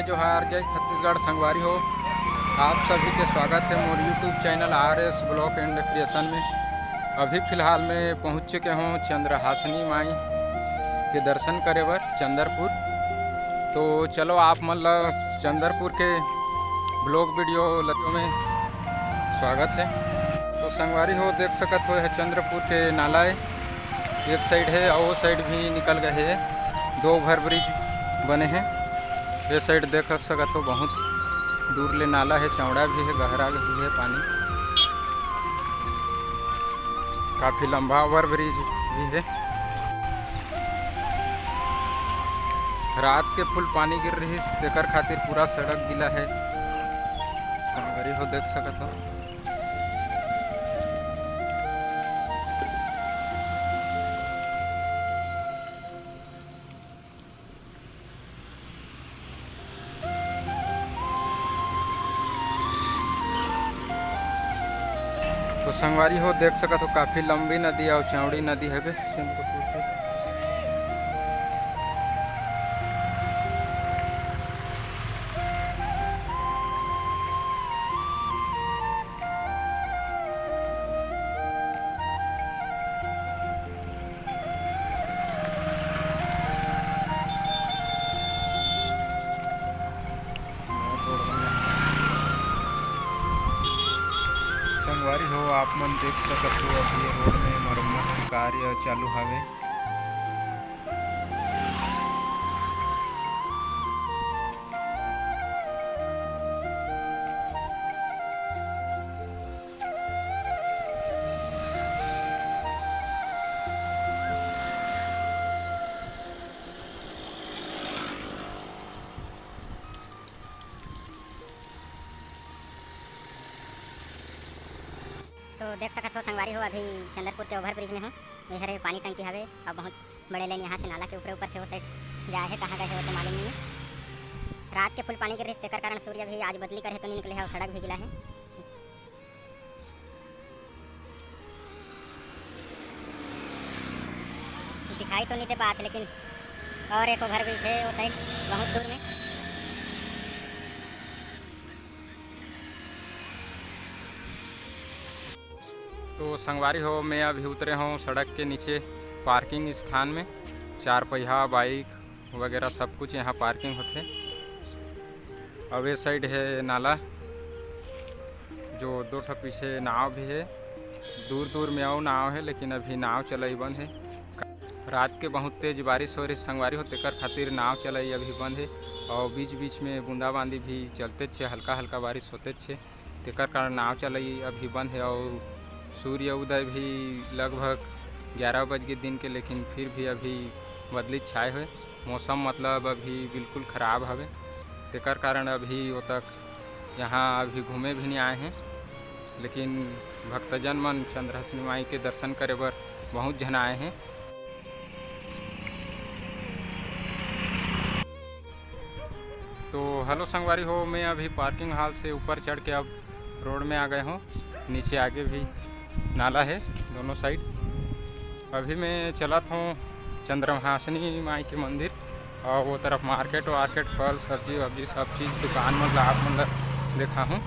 जय जोहार, जय छत्तीसगढ़। संगवारी हो, आप सभी के स्वागत है मोर YouTube channel RS blog and creation में। अभी फ़िलहाल में पहुँच चुके हूँ चंद्रहासिनी माई के दर्शन करे बर चंद्रपुर। तो चलो आप मतलब चंद्रपुर के ब्लॉग वीडियो में स्वागत है। तो संगवारी हो, देख सकत हो है चंद्रपुर के नाला एक साइड है और वो साइड भी निकल गए है। 2 ओवर ब्रिज बने हैं। ये साइड देख सकत हो, बहुत दूर ले नाला है, चौड़ा भी है, गहरा भी है पानी। काफ़ी लंबा ओवर ब्रिज भी है। रात के फुल पानी गिर रही है, तेकर खातिर पूरा सड़क गीला है। संगवारी हो, देख सकत हो। तो संगवारी हो, देख सकत हो काफ़ी लंबी नदी और चौड़ी नदी है बे चंद्रपुर के। संगवारी हो, आप मन देख सकत हो अभी रोड में मरम्मत के कार्य चालू हवे। तो देख सकत हो संगवारी हो, अभी चंद्रपुर के ओवर ब्रिज में हूँ। ये हरे पानी टंकी हवे और बहुत बड़े लाइन यहाँ से नाला के ऊपर से वो साइड जाए है, कहाँ गए है वो तो मालूम नहीं है। रात के फुल पानी गिर रही है, तेकर कारण सूर्य भी आज बदली करे तो नहीं निकले है और सड़क भी गिला है। दिखाई तो नहीं दे पाते, लेकिन और एक ओवर ब्रिज है वो साइड बहुत दूर में। तो संगवारी हो, मैं अभी उतरे हूँ सड़क के नीचे पार्किंग स्थान में। 4 पहिया बाइक वगैरह सब कुछ यहाँ पार्किंग होते। अब ये साइड है नाला, जो 2 ठो पीछे नाव भी है। दूर दूर में और नाव है, लेकिन अभी नाव चलाई बंद है। रात के बहुत तेज बारिश हो रही संगवारी हो, तेकर खातिर नाव चलाई अभी बंद है। और बीच बीच में बूंदाबांदी भी चलते छे, हल्का हल्का बारिश होते छे, तेकर कारण नाव चलाई अभी बंद है। और सूर्य उदय भी लगभग 11 बज गए दिन के, लेकिन फिर भी अभी बदली छाए हुए। मौसम मतलब अभी बिल्कुल ख़राब हवे, तेकर कारण अभी वो तक यहाँ अभी घूमे भी नहीं आए हैं। लेकिन भक्तजन मन चंद्रहासिनी माई के दर्शन करे बर बहुत जन आए हैं। तो हेलो संगवारी हो, मैं अभी पार्किंग हॉल से ऊपर चढ़ के अब रोड में आ गए हूँ। नीचे आगे भी नाला है दोनों साइड। अभी मैं चलत हूँ चंद्रहासिनी माई के मंदिर और वो तरफ मार्केट फल सब्जी वब्जी सब चीज़ दुकान मतलब आप मतलब देखा हूँ।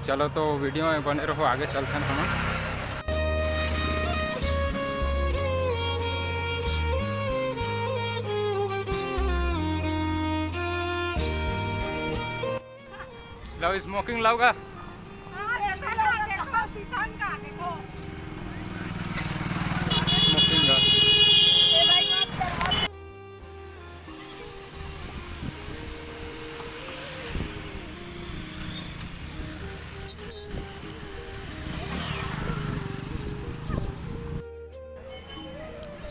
चलो तो वीडियो में बने रहो, आगे चलते हैं हम। लो स्मोकिंग लाओगा।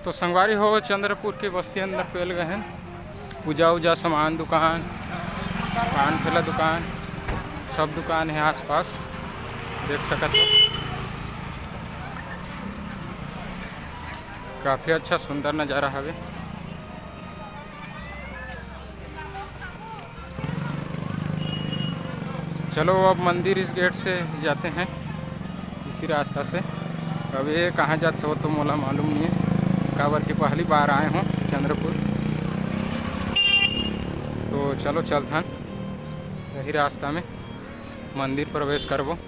तो संगवारी हो, चंद्रपुर के बस्ती अंदर फैल गए हैं। पूजा उजा सामान दुकान, पान ठेला दुकान, सब दुकान है आसपास, देख सकते हो। काफ़ी अच्छा सुंदर नज़ारा है। चलो अब मंदिर इस गेट से जाते हैं, इसी रास्ता से। अब ये कहाँ जाते हो तो मोला मालूम नहीं है, काबर की पहली बार आए हों चंद्रपुर। तो चलो चलते हैं। यही रास्ता में मंदिर प्रवेश करबो।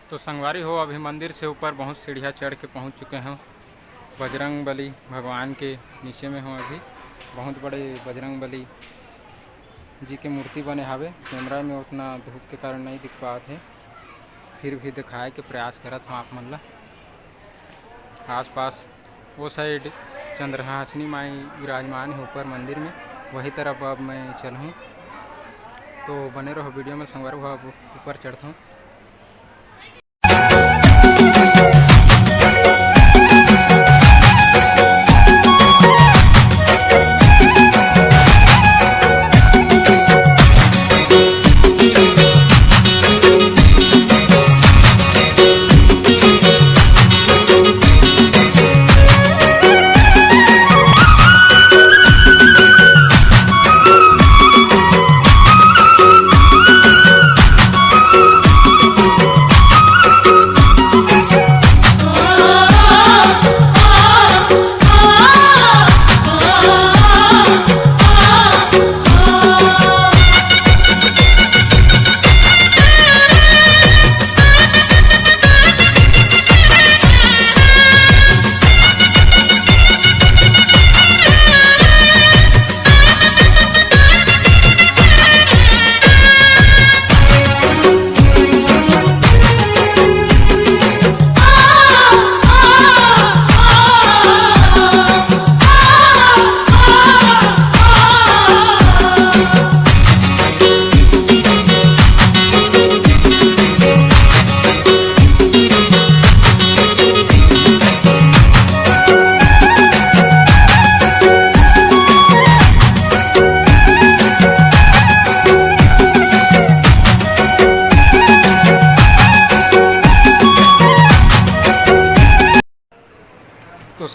तो संगवारी हो अभी मंदिर से ऊपर बहुत सीढ़ियाँ चढ़ के पहुँच चुके हैं। बजरंग बली भगवान के नीचे में हो अभी। बहुत बड़े बजरंग बली जी के मूर्ति बने हावे। कैमरा में उतना धूप के कारण नहीं दिख पाते है, फिर भी दिखाए के प्रयास करत हूँ आप मन ला। आसपास वो साइड चंद्रहासिनी माई विराजमान है ऊपर मंदिर में, वही तरफ अब मैं चलूँ। तो बने रहो वीडियो में। संगवारी हो अब ऊपर चढ़ता हूँ।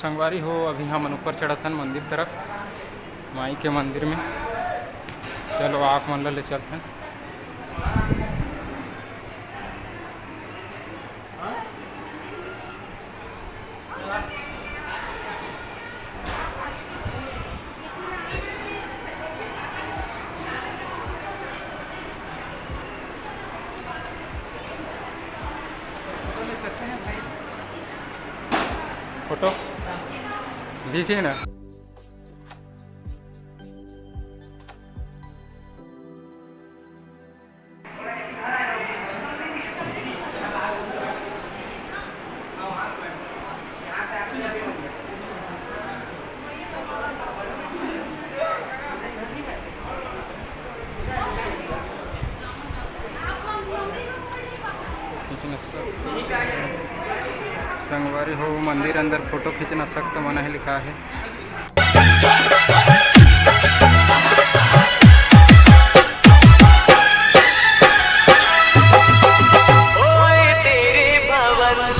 संगवारी हो अभी हम ऊपर चढ़त हन मंदिर तरफ, माई के मंदिर में। चलो आप मन ले चलते हैं। फोटो खींचिए ना। खींचना संगवारी हो मंदिर अंदर फोटो खींचना सख्त मना है लिखा है। ओए तेरे भवन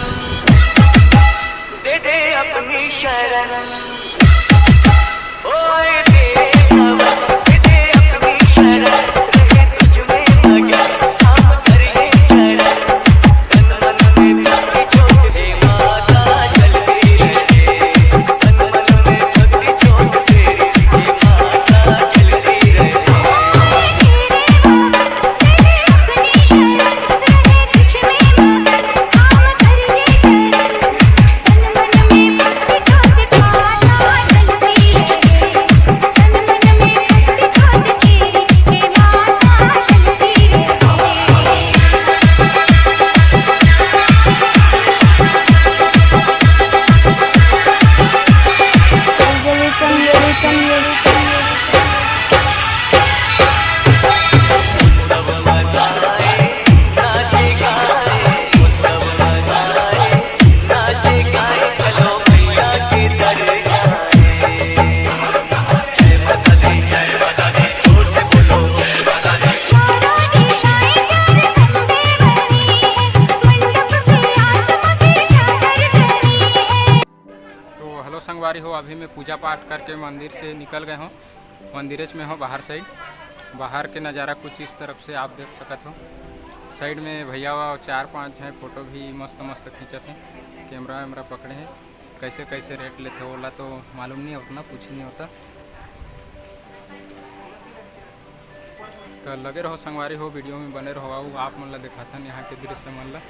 दे दे अपनी शरण, ओए तेरे भवन दे दे अपनी शरण, रहे तुझ में मगन हम करिए चरण, तन मन में भक्ति ज्योत दे माता जलती रहे, तन मन में भक्ति ज्योत तेरी दे माता जलती रहे। संगवारी हो अभी मैं पूजा पाठ करके मंदिर से निकल गए हूँ, मंदिरेज में हो बाहर साइड। बाहर के नज़ारा कुछ इस तरफ से आप देख सकते हो। साइड में भैया 4-5 हैं, फ़ोटो भी मस्त मस्त खींचते हैं, कैमरा वैमरा पकड़े हैं। कैसे कैसे रेट लेते हो ओला तो मालूम नहीं उतना, कुछ नहीं होता। तो लगे रहो संगवारी हो, वीडियो में बने रहो। आओ आप मन ला दिखाता यहाँ के दृश्य मन ला।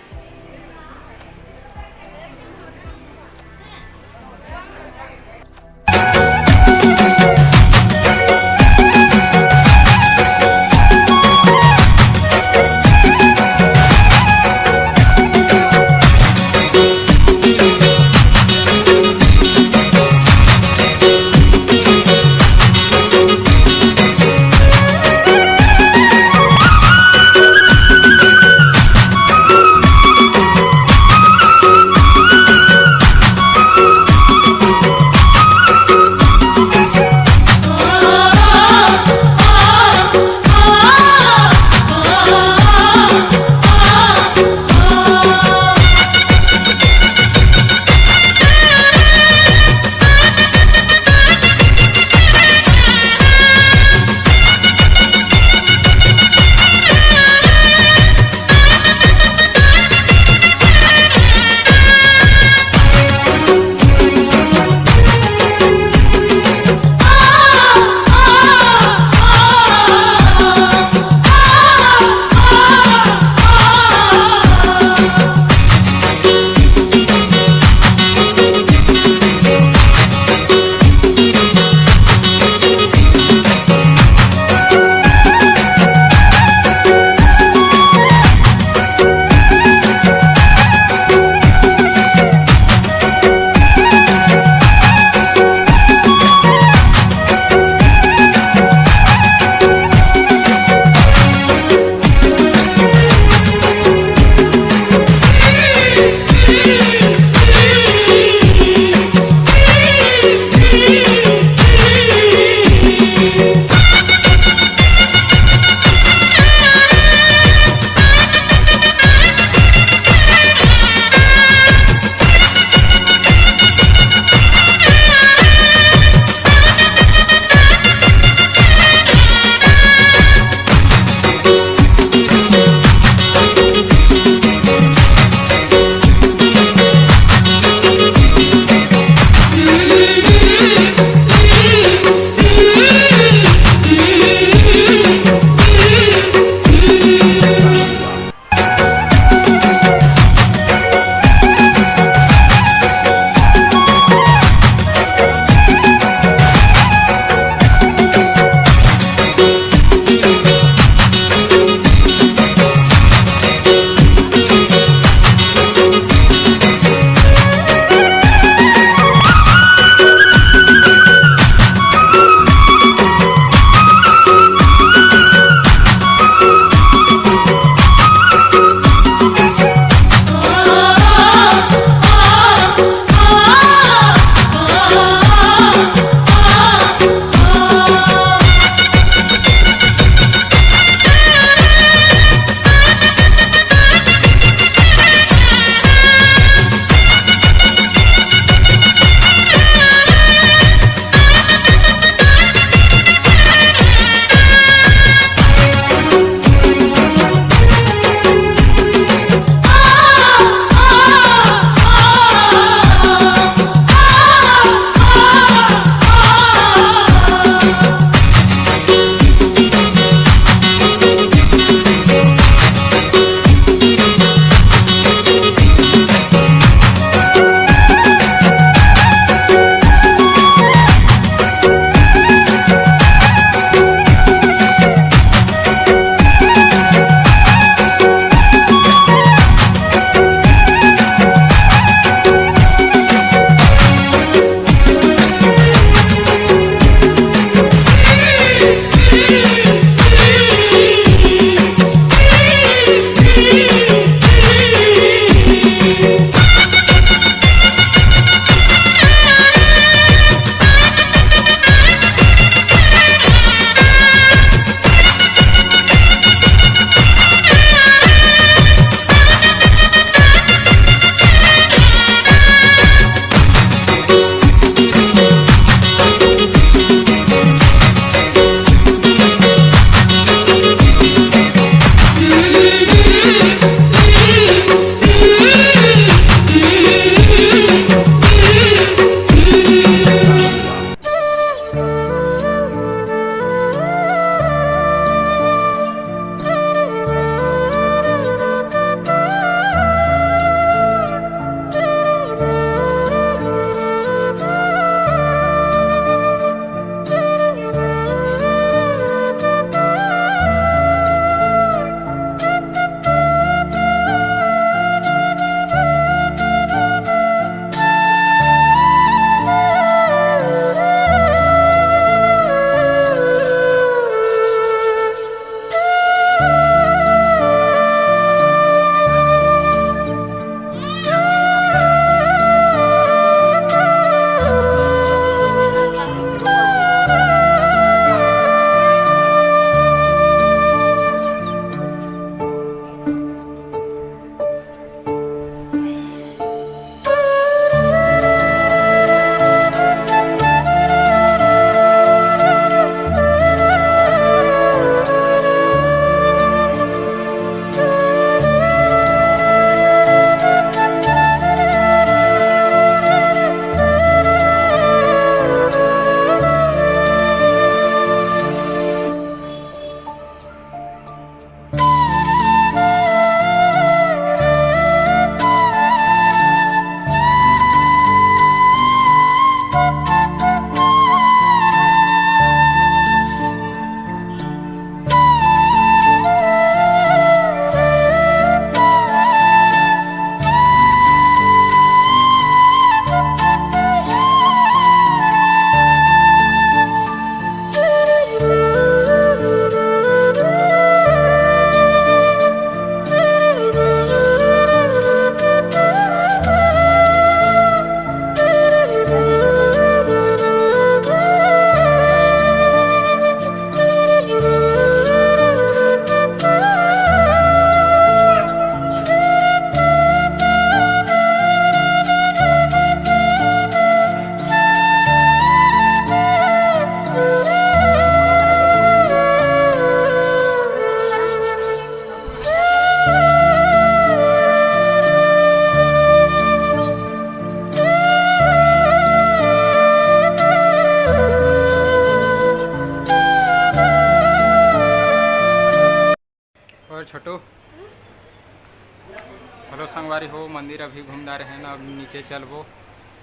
हेलो संगवारी हो, मंदिर अभी घूमदा रहे न, अब नीचे चलबो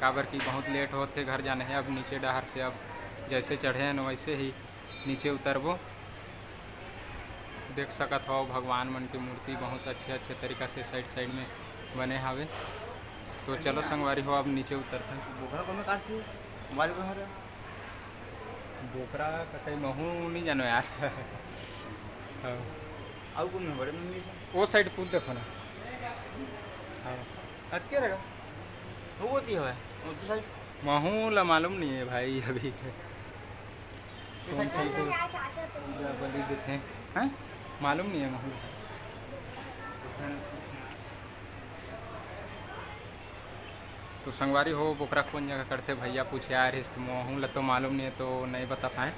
काबर की बहुत लेट होते घर जाने है। अब नीचे डहर से अब जैसे चढ़े हैं वैसे ही नीचे उतरबो। देख सकत हो भगवान मन की मूर्ति बहुत अच्छे तरीका से साइड साइड में बने हावे। तो चलो संगवारी हो अब नीचे उतरते हैं। बोकरा को मैं काट दी हमारे को हर बोकरा कटई महू नहीं जानो यार। हाँ, आउ को मैं बड़े मम्मी से वो साइड कूद देखो ना। हाँ, कट के रहेगा वो होती है वो तो साइड महू ला मालूम नहीं है भाई अभी कौन सा को जा बलि देते हैं। हाँ, मालूम नहीं है महू। तो संगवारी हो बोकरा कौन जगह करते भैया पूछे यार इस तो महू ला तो मालूम नहीं है तो नहीं बता पाए।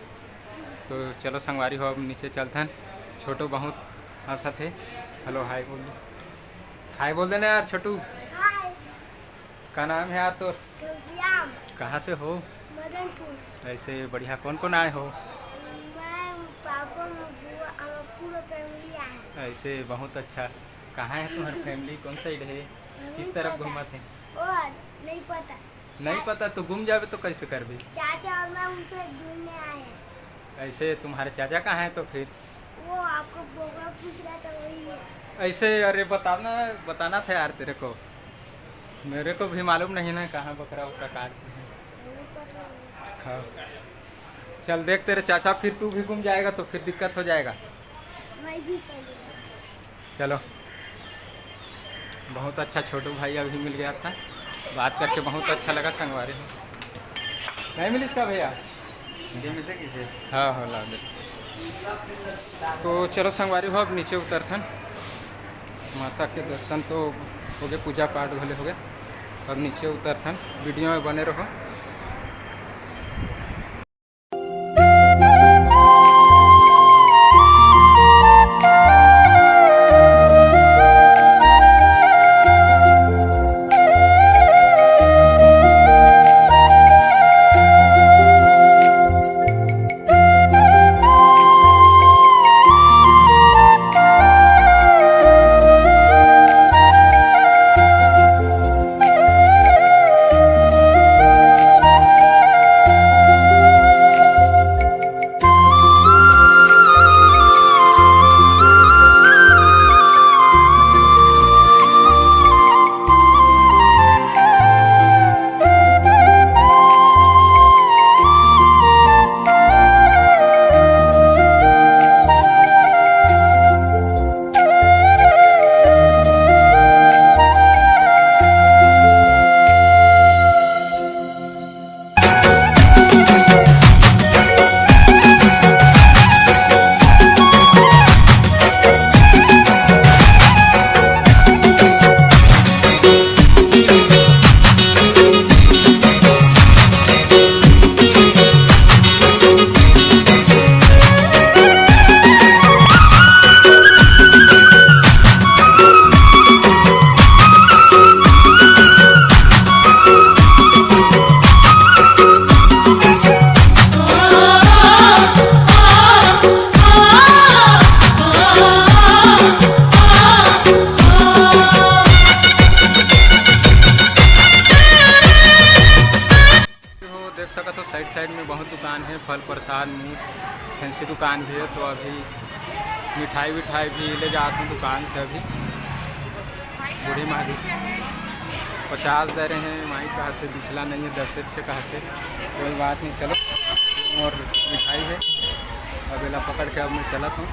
तो चलो संगवारी हो अब नीचे चलते हैं। छोटू बहुत हंसा थे। हेलो हाय बोल दो, हाय बोल देना यार छोटू। का नाम है यार तो? कहाँ से हो? मदनपुर। ऐसे बढ़िया कौन कौन आए हो? मैं पापा बुआ और पूरा फैमिली आए। ऐसे बहुत अच्छा। कहाँ है तुम्हारी फैमिली, कौन साइड है, किस तरफ घूमा थे? और नहीं पता। नहीं पता तो घूम जावे तो कैसे कर भी। चाचा और मैं उनसे ढूंढने आए हैं। ऐसे तुम्हारे चाचा कहाँ हैं तो फिर? वो आपको बोकरा पूछ रहा था वही है। ऐसे अरे बताना था यार तेरे को, मेरे को भी मालूम नहीं ना कहाँ बकरा उकरा काटते हैं। नहीं पता नहीं। हाँ चल देख तेरे चाचा, फिर तू भी घूम जाएगा तो फिर दिक्कत हो जाएगा। मैं भी चलूँगा। चलो बहुत अच्छा छोटू भाई अभी मिल गया था, बात करके बहुत अच्छा लगा। संगवारी नहीं मिली इसका भैया ये में से किसे हाँ हाँ ला दे। तो चलो संगवारी हो अब नीचे उतरथन। माता के दर्शन तो हो गए, पूजा पाठ भले हो गए, अब नीचे उतरथन। वीडियो में बने रहो। साइड में बहुत दुकान है, फल प्रसाद मूठ फैंसी दुकान भी है। तो अभी मिठाई विठाई भी ले जाता हूँ दुकान से। अभी बूढ़ी माँ 50 दे रहे हैं, माई कहते बिचला नहीं है, 10 से कहते, कोई बात नहीं। चलो और मिठाई है, अबेला पकड़ के अब मैं चला हूँ।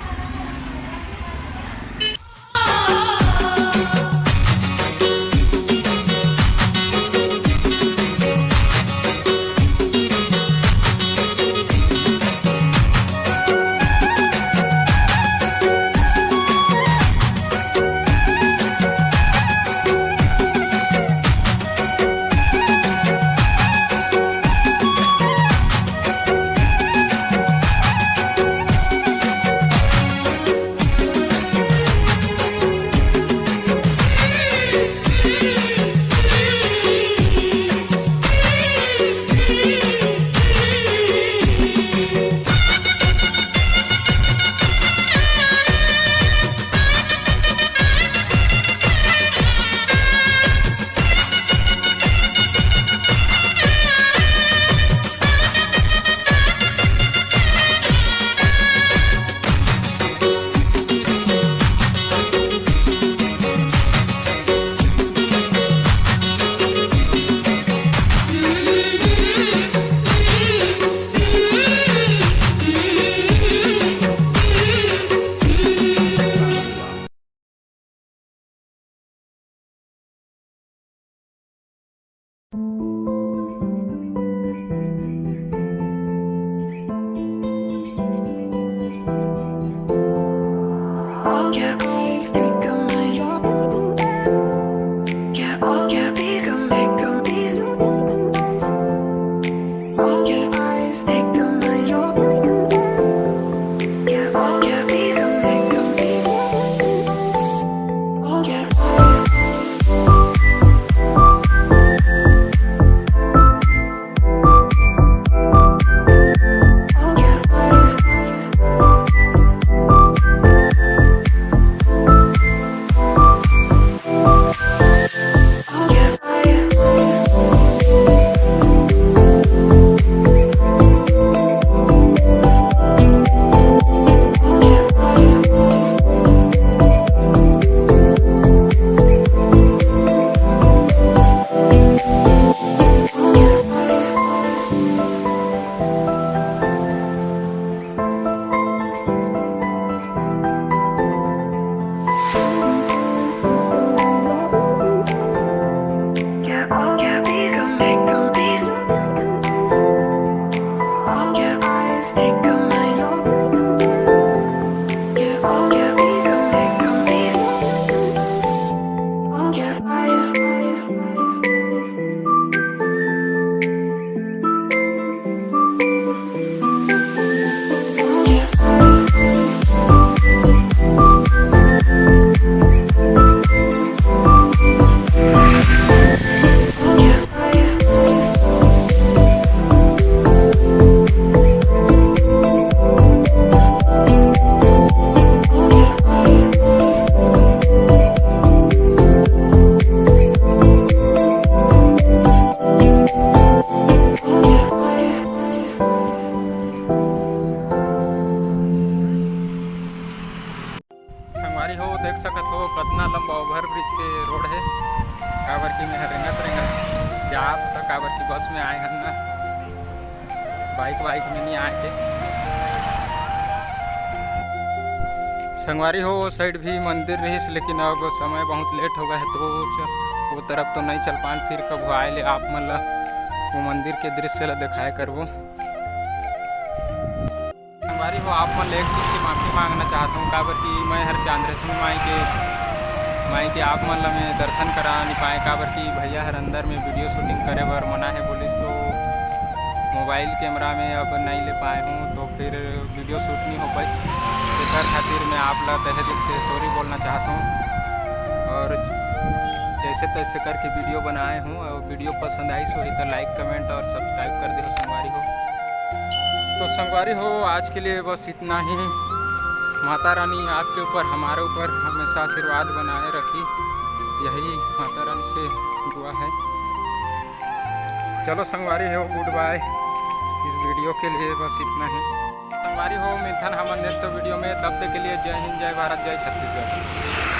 सकत हो कितना लंबा ओवर ब्रिज के रोड है। काबर की मैं रेंगत जात था, काबर की बस में आए हन ना, बाइक में नहीं आए थे। संगवारी हो वो साइड भी मंदिर रही, लेकिन अब समय बहुत लेट हो गया है तो वो तरफ तो नहीं चल पान। फिर कब आए ले आप मन ला वो मंदिर के दृश्य ला दिखाए करबो। संगवारी हो आप मन एक चीज़ की माफ़ी मांगना चाहता हूँ, काबर कि मैं हर चांद्रेश्वरी माई के आप मन ला मैं दर्शन करा नहीं पाए, काबर कि भैया हर अंदर में वीडियो शूटिंग करे बर मना है पुलिस, तो मोबाइल कैमरा में अब नहीं ले पाए हूँ, तो फिर वीडियो शूट नहीं हो पाई। इधर खातिर मैं आप ला तहे दिल से सॉरी बोलना चाहता हूँ। और जैसे तैसे करके वीडियो बनाए हूँ, और वीडियो पसंद आई सो तो लाइक कमेंट और सब्सक्राइब कर दो संगवारी हो। तो संगवारी हो आज के लिए बस इतना ही। माता रानी आपके ऊपर हमारे ऊपर हमेशा आशीर्वाद बनाए रखी, यही माता रानी से दुआ है। चलो संगवारी हो, गुड बाय। इस वीडियो के लिए बस इतना ही। संगवारी हो मिलथन हमारे नेक्स्ट वीडियो में, तब तक के लिए जय हिंद, जय भारत, जय छत्तीसगढ़।